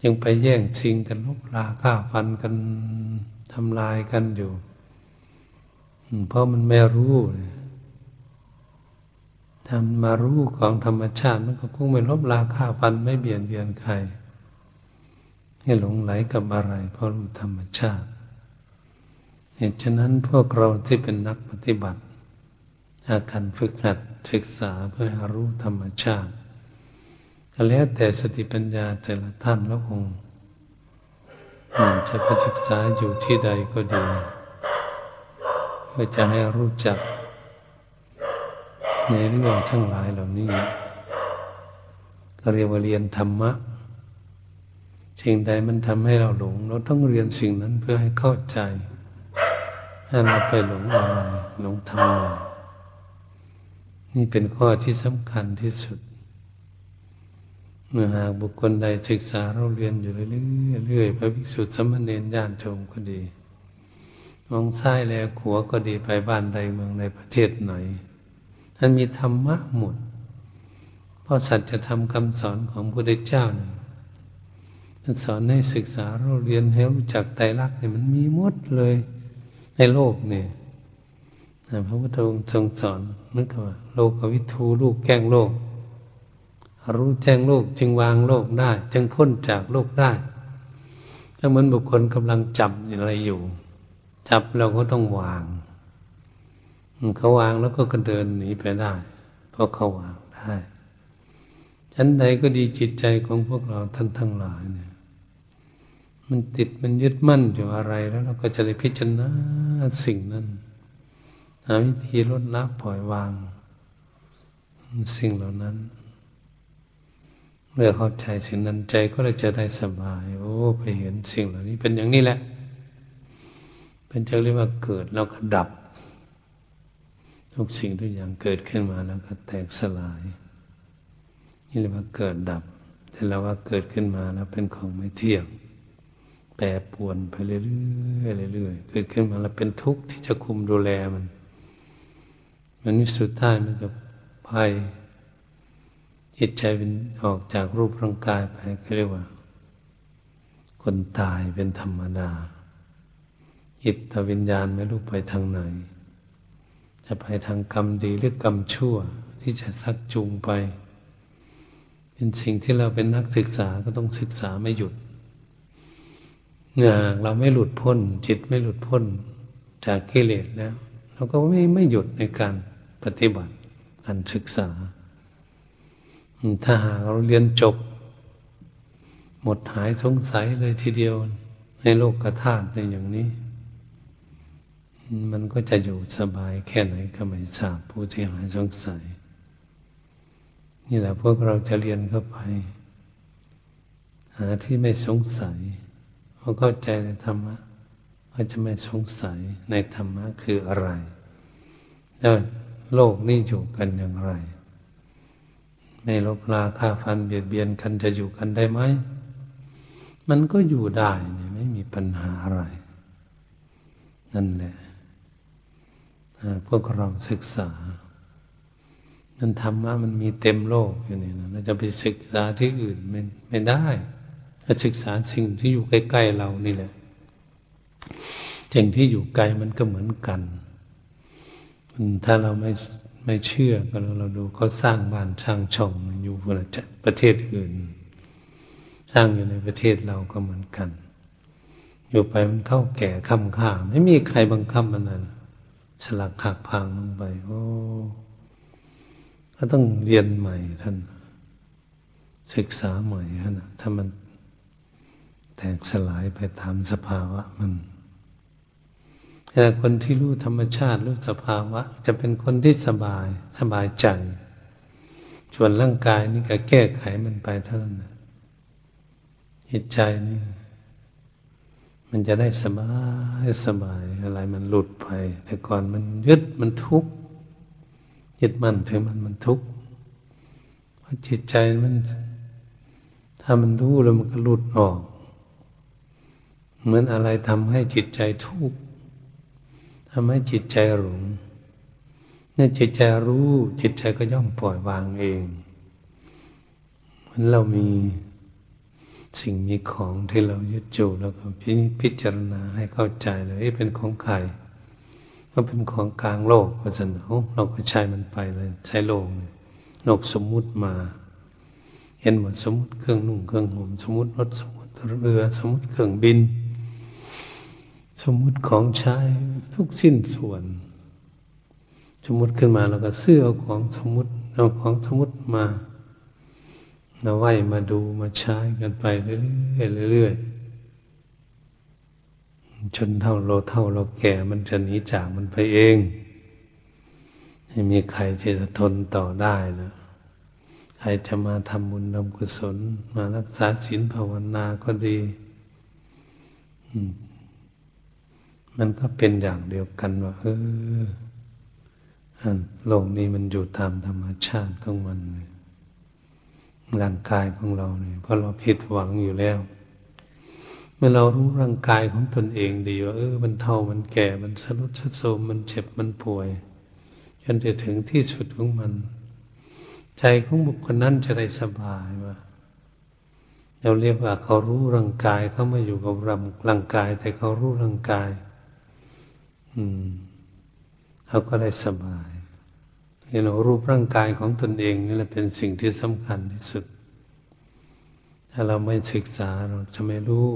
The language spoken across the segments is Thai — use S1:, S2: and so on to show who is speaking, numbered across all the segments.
S1: ยังไปแย่งชิงกันลบราฆ่าฟันกันทำลายกันอยู่เพราะมันไม่รู้ถ้ามันมารู้ของธรรมชาติมันก็คงไม่ลบราฆ่าฟันไม่เบียดเบียนใครให้หลงไหลกับอะไรเพราะรู้ธรรมชาติเหตุฉะนั้นพวกเราที่เป็นนักปฏิบัติอาการฝึกหัดศึกษาเพื่อให้รู้ธรรมชาติก็แล้วแต่สติปัญญาแต่ละท่านแล้วคงจะไปศึกษาอยู่ที่ใดก็ดีเพื่อจะให้รู้จักในเรื่องทั้งหลายเหล่านี้ก็เรียกว่าเรียนธรรมะสิ่งใดมันทำให้เราหลงเราต้องเรียนสิ่งนั้นเพื่อให้เข้าใจถ้าเราไปหลงอะไรหลงธรรมะนี่เป็นข้อที่สำคัญที่สุดเมื่อหากบุคคลใดศึกษาเราเรียนอยู่เรื่อยๆพระภิกษุสามเณรญาติโยมก็ดีมองซ้ายแลขวาก็ดีไปบ้านใดเมืองใดประเทศไหนท่านมีธรรมะหมดเพราะสัจธรรมคำสอนของพระพุทธเจ้าเนี่ยท่านสอนให้ศึกษาเราเรียนให้รู้จักไตรลักษณ์เนี่ยมันมีหมดเลยในโลกเนี่ยพระพุทธองค์ทรงสอนนึกว่าโลกวิทูลูกแก้งโลกรู้แจ้งโลกจึงวางโลกได้จึงพ้นจากโลกได้ถ้าเหมือนบุคคลกำลังจับอะไรอยู่จับเราก็ต้องวางเขาวางแล้วก็เดินหนีไปได้เพราะเขาวางได้ชั้นใดก็ดีจิตใจของพวกเราท่านทั้งหลายเนี่ยมันติดมันยึดมั่นอยู่อะไรแล้วเราก็จะได้พิจารณาสิ่งนั้นหาวิธีลดละปล่อยวางสิ่งเหล่านั้นเมื่อเข้าใจสิ่งนั้นใจก็เลยจะได้สบายโอ้ไปเห็นสิ่งเหล่านี้เป็นอย่างนี้แหละเป็นจะเรียกว่าเกิดแล้วก็ดับทุกสิ่งทุกอย่างเกิดขึ้นมาแล้วก็แตกสลายนี่เรียกว่าเกิดดับแต่เราว่าเกิดขึ้นมาแล้วเป็นของไม่เที่ยงแปรปรวนไปเรื่อยๆเรื่อยๆเกิดขึ้นมาแล้วเป็นทุกข์ที่จะคุมดูแลมันนี่สุดท้ายมันก็ภัยจิตใจเป็นออกจากรูปร่างกายไปก็เรียกว่าคนตายเป็นธรรมดาจิตวิญญาณไม่รู้ไปทางไหนจะไปทางกรรมดีหรือกรรมชั่วที่จะชักจูงไปเป็นสิ่งที่เราเป็นนักศึกษาก็ต้องศึกษาไม่หยุดเมื่อเราไม่หลุดพ้นจิตไม่หลุดพ้นจากกิเลสแล้วเราก็ไม่หยุดในการปฏิบัติการศึกษาถ้าหากเราเรียนจบหมดหายสงสัยเลยทีเดียวในโลกธาตุในอย่างนี้มันก็จะอยู่สบายแค่ไหนก็ไม่ทราบผู้ที่หายสงสัยนี่แหละพวกเราจะเรียนเข้าไปหาที่ไม่สงสัยพอเข้าใจในธรรมะก็จะไม่สงสัยในธรรมะคืออะไรแล้วโลกนี้อยู่กันอย่างไรไม่ลบราฆ่าฟันเบียดเบียนกันจะอยู่กันได้ไหมมันก็อยู่ได้เนี่ยไม่มีปัญหาอะไรนั่นแหละพวกเราศึกษามันธรรมะมันมีเต็มโลกอยู่นี่นะเราจะไปศึกษาที่อื่นไม่ได้ถ้าศึกษาสิ่งที่อยู่ใกล้ๆเรานี่แหละสิ่งที่อยู่ไกลมันก็เหมือนกันถ้าเราไม่เชื่อก็เราดูเขาสร้างบ้านสร้างช่องอยู่ประเทศอื่นสร้างอยู่ในประเทศเราก็เหมือนกันอยู่ไปมันเข้าแก่ค่ำค่าไม่มีใครบังคับมันนะสลักหักพังลงไปโอ้ก็ต้องเรียนใหม่ท่านศึกษาใหม่นะถ้ามันแตกสลายไปตามสภาวะมันแต่คนที่รู้ธรรมชาติรู้สภาวะจะเป็นคนที่สบายใจส่วนร่างกายนี่ก็แก้ไขมันไปเท่านั้นนะจิตใจนี่มันจะได้สบายอะไรมันหลุดไปแต่ก่อนมันยึดมันทุกข์ยึดมั่นถือมันทุกข์เพราะจิตใจมันถ้ามันรู้แล้วมันก็หลุดออกเหมือนอะไรทำให้จิตใจทุกข์ทำให้จิตใจหลงเนี่ยจิตใจรู้จิตใจก็ย่อมปล่อยวางเองเหมือนเรามี สิ่งมีของที่เรายึดอยู่แล้วก็พิจารณาให้เข้าใจเลยเป็นของใครก็เป็นของกลางโลกเพราะฉะนั้นเราก็ใช้มันไปเลยใช้โลกโลกสมมุติมาเห็นหมดสมมุติเครื่องนุ่งเครื่องห่มสมมุติรถสมมุติเรือสมมุติเครื่องบินสมมุติของใช้ทุกสิ้นส่วนสมมุติขึ้นมาแล้วก็ซื้อเอาของสมมุติเอาของสมมุติมาไหว้มาดูมาใช้กันไปเรื่อยๆจนเท่าเราแก่มันจะหนีจากมันไปเองไม่มีใครที่จะทนต่อได้นะใครจะมาทำบุญทำกุศลมารักษาศีลภาวนาก็ดีมันก็เป็นอย่างเดียวกันว่าโลกนี้มันอยู่ตามธรรมชาติของมันร่างกายของเราเนี่ยเพราะเราผิดหวังอยู่แล้วเมื่อเรารู้ร่างกายของตนเองดีว่ามันเฒ่ามันแก่มันทรุดทรุดโทรมมันเจ็บมันป่วยจนจะถึงที่สุดของมันใจของบุคคลนั้นจะได้สบายว่าเราเรียกว่าเขารู้ร่างกายเขาไม่อยู่กับร่างกายแต่เขารู้ร่างกายเขาก็ได้สบายเรารูปร่างกายของตนเองนี่แหละเป็นสิ่งที่สำคัญที่สุดถ้าเราไม่ศึกษาเราจะไม่รู้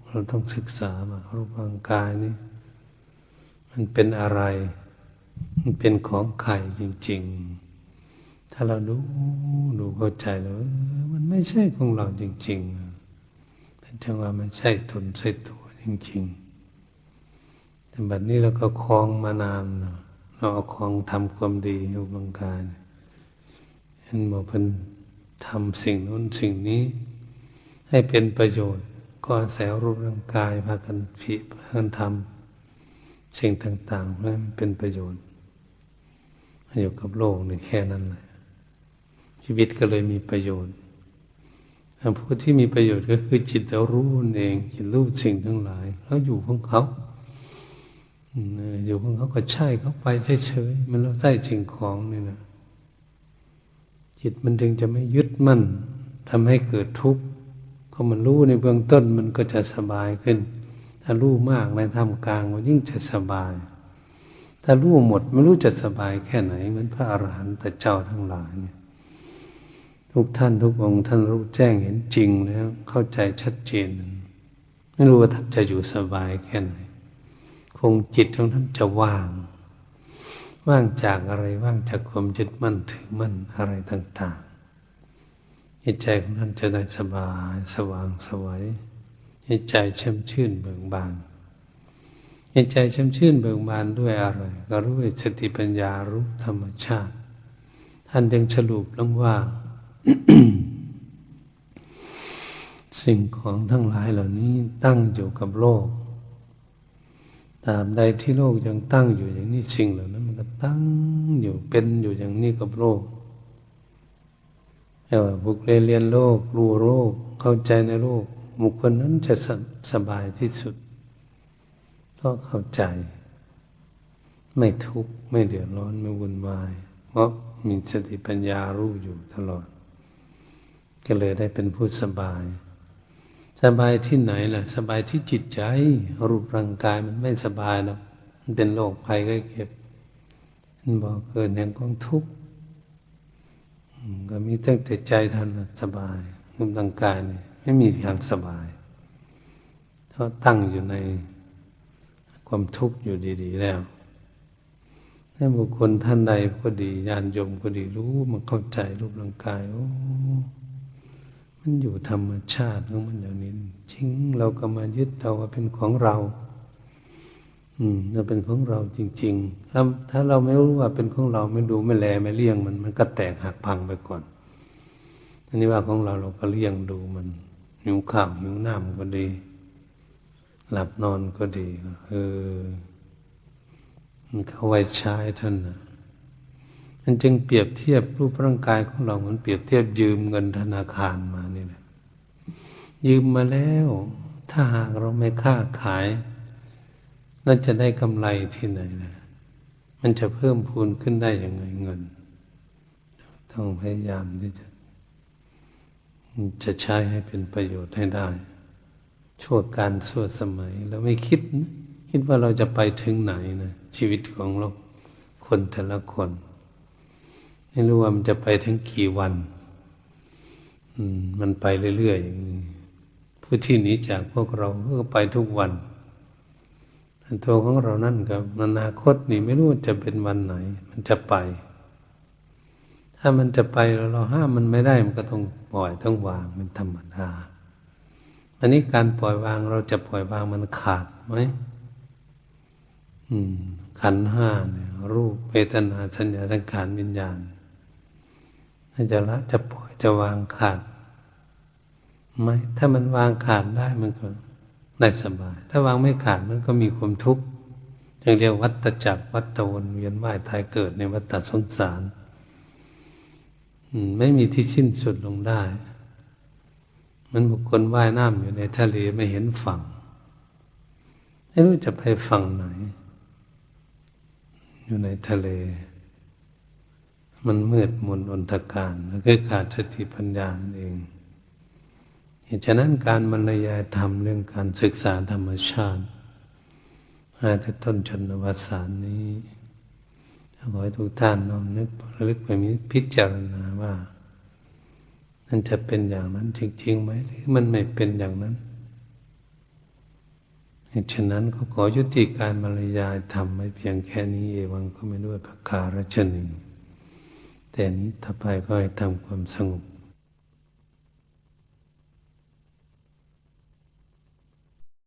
S1: เราต้องศึกษามารูปร่างกายนี้มันเป็นอะไรมันเป็นของใครจริงๆถ้าเราดูเข้าใจแล้วมันไม่ใช่ของเราจริงๆเป็นจังว่ามันใช่ตนใช่ตัวจริงๆแต่บัดนี้เราก็คลองมานานเราเอาของทำความดีอยู่บางการเห็นบอกเพิ่นทำสิ่งโน้นสิ่งนี้ให้เป็นประโยชน์ก็อาศัยรูปร่างกายพากันทำสิ่งต่างๆเพื่อให้มันเป็นประโยชน์อยู่กับโลกนี่แค่นั้นแหละชีวิตก็เลยมีประโยชน์ผู้ที่มีประโยชน์ก็คือจิตเรารู้เองจิตรู้สิ่งทั้งหลายแล้วอยู่ของเขาอยู่ของเขาก็ใช่เขาไปเฉยๆมันเราใช้สิ่งของนี่นะจิตมันจึงจะไม่ยึดมั่นทำให้เกิดทุกข์ก็มันรู้ในเบื้องต้นมันก็จะสบายขึ้นถ้ารู้มากในท่ามกลางมันยิ่งจะสบายถ้ารู้หมดไม่รู้จะสบายแค่ไหนเหมือนพระอรหันตเจ้าทั้งหลายเนี่ยทุกท่านทุกองค์ท่านรู้แจ้งเห็นจริงแล้วเข้าใจชัดเจนไม่รู้ว่าท่านจะอยู่สบายแค่ไหนคงจิตของท่านจะว่างจากอะไรว่างจากความยึดมั่นถือมั่นอะไรต่างๆจิตใจของท่านจะได้สบายสว่างไสวจิตใจแช่มชื่นเบิกบานจิตใจแช่มชื่นเบิกบานด้วยอะไรก็รู้ด้วยสติปัญญารู้ธรรมชาติท่านจึงสรุปลงว่า สิ่งของทั้งหลายเหล่านี้ตั้งอยู่กับโลกตราบใดที่โลกยังตั้งอยู่อย่างนี้สิ่งเหล่านั้นมันก็ตั้งอยู่เป็นอยู่อย่างนี้กับโลกแต่ว่าบุคคลเรียนโลกรู้โลกเข้าใจในโลกบุคคลนั้นจะสบายที่สุดเพราะเข้าใจไม่ทุกข์ไม่เดือดร้อนไม่วุ่นวายเพราะมีสติปัญญารู้อยู่ตลอดก็เลยได้เป็นผู้สบายที่ไหนล่ะสบายที่จิตใจรูปร่างกายมันไม่สบายหรอกมันเป็นโรคภัยไข้เจ็บมันบอกเกิดแห่งความทุกข์ก็มีตั้งแต่ใจท่านสบายรูปร่างกายนี่ไม่มีทางสบายเพราะตั้งอยู่ในความทุกข์อยู่ดีๆแล้วถ้าบุคคลท่านใดก็ดีญาณโยมก็ดีรู้มันเข้าใจรูปร่างกายมันอยู่ธรรมชาติของมันอย่างนี้จริงเราก็มายึดเอาว่าเป็นของเราเราเป็นของเราจริงๆถ้าเราไม่รู้ว่าเป็นของเราไม่ดูไม่แลไม่เลี้ยงมันก็แตกหักพังไปก่อนอันนี้ว่าของเราก็เลี้ยงดูมันหิวข้าวหิวน้ำก็ดีหลับนอนก็ดีมันเขาไว้ใช้ท่านนะมันจึงเปรียบเทียบรูปร่างกายของเราเหมือนเปรียบเทียบยืมเงินธนาคารมานี่แหละยืมมาแล้วถ้าหากเราไม่ค้าขายน่าจะได้กำไรที่ไหนล่ะมันจะเพิ่มพูนขึ้นได้ยังไงเงินต้องพยายามที่จะ จะใช้ให้เป็นประโยชน์ให้ได้ชั่วการชั่วสมัยเราไม่คิดว่าเราจะไปถึงไหนนะชีวิตของเราคนแต่ละคนไม่รู้ว่ามันจะไปถึงกี่วันมันไปเรื่อยๆผู้ที่หนีจากพวกเราก็ไปทุกวันตัวของเรานั่นกับอนาคตนี่ไม่รู้จะเป็นวันไหนมันจะไปถ้ามันจะไปเราห้ามมันไม่ได้มันก็ต้องปล่อยต้องวางเป็นธรรมดาอันนี้การปล่อยวางเราจะปล่อยวางมันขาดไหมขันธ์ห้าเนี่ยรูปเวทนาสัญญาสังขารวิญญาณถ้าจะละจะปล่อยจะวางขาดไหมถ้ามันวางขาดได้มันก็ได้สบายถ้าวางไม่ขาดมันก็มีความทุกข์อย่างเรียกวัฏจักรวัฏวนเวียนว่ายตายเกิดในวัฏสงสารไม่มีที่สิ้นสุดลงได้มันบุคคลว่ายน้ำอยู่ในทะเลไม่เห็นฝั่งไม่รู้จะไปฝั่งไหนอยู่ในทะเลมันมืดมนอนตการแล้วก็ขาดสติปัญญาเองเหตุฉะนั้นการบรรยายธรรมเรื่องการศึกษาธรรมชาติมาแต่ต้นจนอวสานนี้ขอให้ทุกท่านน้อมนึกระลึกไปมีพิจารณาว่ามันจะเป็นอย่างนั้นจริงๆไหมหรือมันไม่เป็นอย่างนั้นเหตุฉะนั้นก็ขอยุติการบรรยายธรรมไว้เพียงแค่นี้เอวังก็ไม่ด้วยประการฉะนี้แต่นี้ต่อไปก็ให้ทำความสงบ